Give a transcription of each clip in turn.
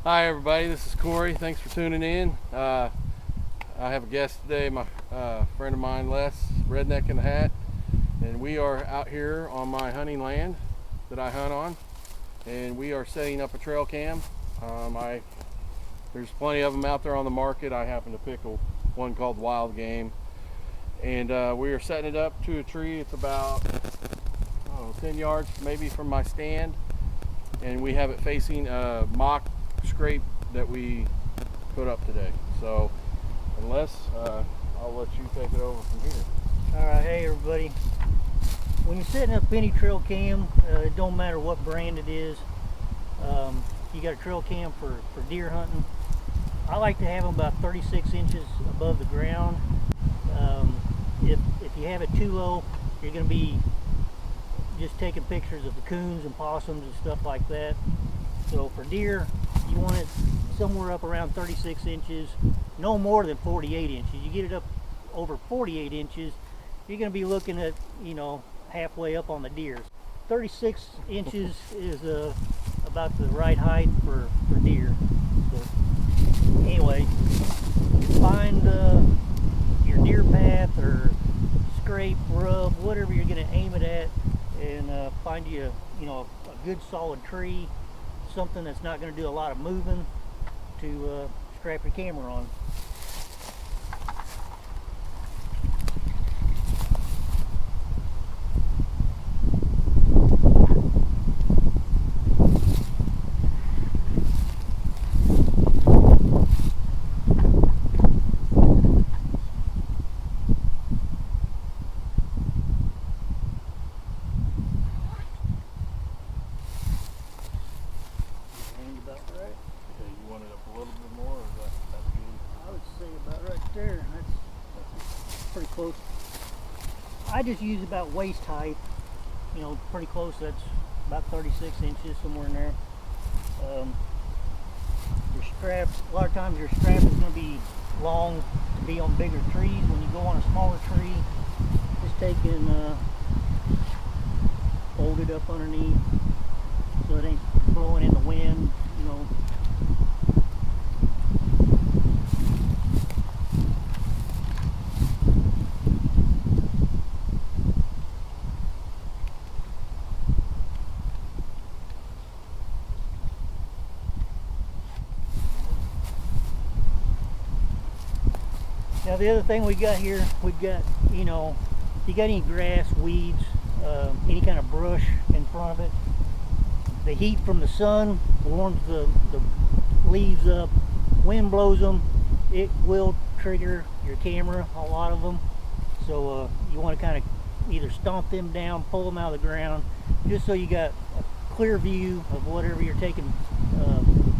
Hi everybody, this is Corey. Thanks for tuning in. I have a guest today, my friend of mine, Les, Redneck in a Hat, and we are out here on my hunting land that I hunt on, and we are setting up a trail cam. There's plenty of them out there on the market. I happen to pick one called Wild Game, and we are setting it up to a tree. It's about 10 yards maybe from my stand, and we have it facing a mock scrape that we put up today. So unless I'll let you take it over from here. Alright, hey everybody. When you're setting up any trail cam, it don't matter what brand it is. You got a trail cam for deer hunting. I like to have them about 36 inches above the ground. If you have it too low, you're going to be just taking pictures of the coons and possums and stuff like that. So for deer, you want it somewhere up around 36 inches, no more than 48 inches. You get it up over 48 inches, you're going to be looking at, halfway up on the deer. 36 inches is about the right height for deer. So anyway, find your deer path or scrape, rub, whatever you're going to aim it at, and find you, a good solid tree, something that's not going to do a lot of moving to strap your camera on. Pretty close. I just use about waist height, pretty close. That's about 36 inches, somewhere in there. Your strap, a lot of times your strap is going to be long to be on bigger trees. When you go on a smaller tree, just take and fold it up underneath so it ain't blowing in the wind, Now the other thing we got here, we've got, if you got any grass, weeds, any kind of brush in front of it, the heat from the sun warms the leaves up, wind blows them, it will trigger your camera, a lot of them. So you want to kind of either stomp them down, pull them out of the ground, just so you got a clear view of whatever you're taking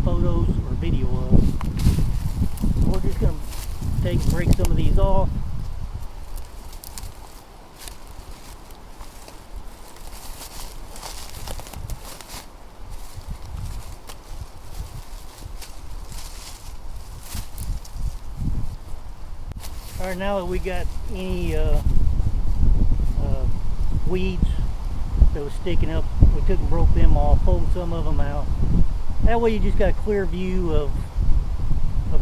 photos or video of. We're just going to break some of these off. All right, now that we got any weeds that was sticking up, we took and broke them off, pulled some of them out. That way you just got a clear view of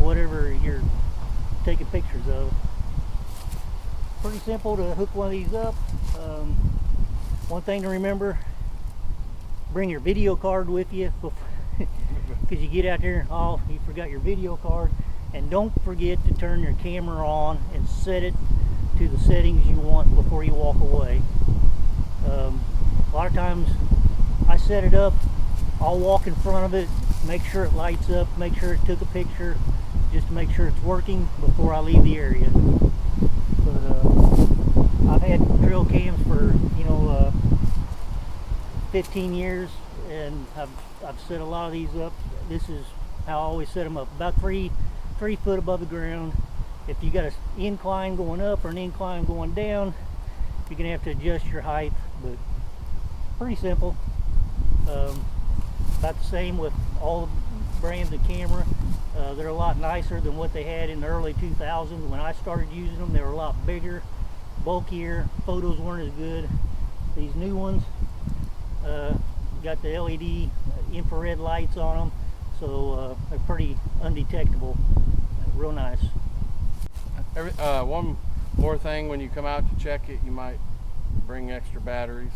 whatever you're taking pictures of. Pretty simple to hook one of these up. One thing to remember, bring your video card with you because you get out there, oh, you forgot your video card. And don't forget to turn your camera on and set it to the settings you want before you walk away. A lot of times I set it up, I'll walk in front of it, make sure it lights up, make sure it took a picture, just to make sure it's working before I leave the area. But I've had trail cams for 15 years, and I've set a lot of these up. This is how I always set them up, about 3 foot above the ground. If you got an incline going up or an incline going down, you're gonna have to adjust your height, but pretty simple. About the same with all the brands of camera. They're a lot nicer than what they had in the early 2000s. When I started using them, they were a lot bigger, bulkier, photos weren't as good. These new ones got the LED infrared lights on them, so they're pretty undetectable. Real nice. One more thing, when you come out to check it, you might bring extra batteries.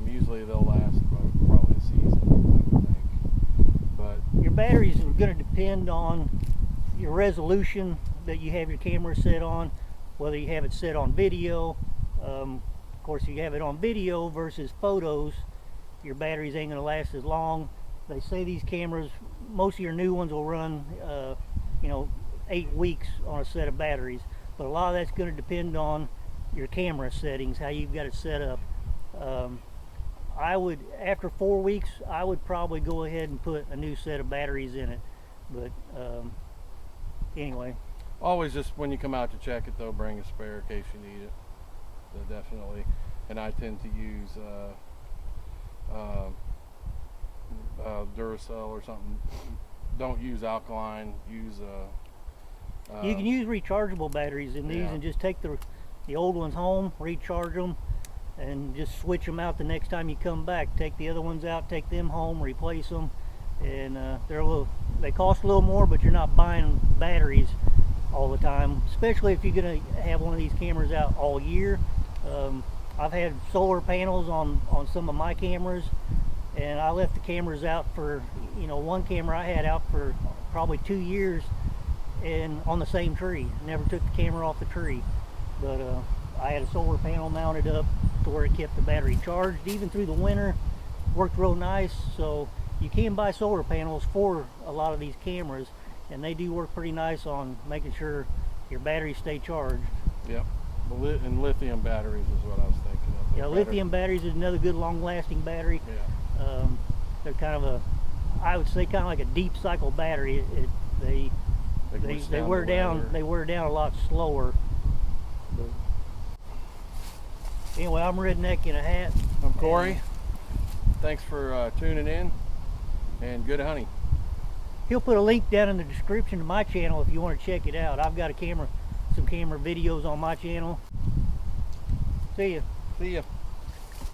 Usually they'll last probably a season, I would think. But Your batteries are going to depend on your resolution that you have your camera set on, whether you have it set on video. Of course, if you have it on video versus photos, your batteries ain't going to last as long. They say these cameras, most of your new ones will run, 8 weeks on a set of batteries, but a lot of that's going to depend on your camera settings, how you've got it set up. I would, after 4 weeks, I would probably go ahead and put a new set of batteries in it. But anyway. always, just when you come out to check it though, bring a spare in case you need it. So definitely. And I tend to use Duracell or something. Don't use alkaline, use you can use rechargeable batteries in these, yeah. and just take the old ones home, recharge them, and just switch them out the next time you come back. Take the other ones out, take them home, replace them, and they cost a little more, but you're not buying batteries all the time, especially if you're going to have one of these cameras out all year. I've had solar panels on some of my cameras, and I left the cameras out for, one camera I had out for probably 2 years, and on the same tree. Never took the camera off the tree, but I had a solar panel mounted up to where it kept the battery charged even through the winter. Worked real nice. So you can buy solar panels for a lot of these cameras, and they do work pretty nice on making sure your batteries stay charged. Yep. And lithium batteries is what I was thinking of. Yeah, lithium batteries is another good long-lasting battery. Yeah. They're kind of I would say kind of like a deep cycle battery. They wear down. They wear down a lot slower. But anyway, I'm Redneck in a Hat. I'm Corey. Thanks for tuning in, and good hunting. He'll put a link down in the description to my channel if you want to check it out. I've got some camera videos on my channel. See ya. See ya.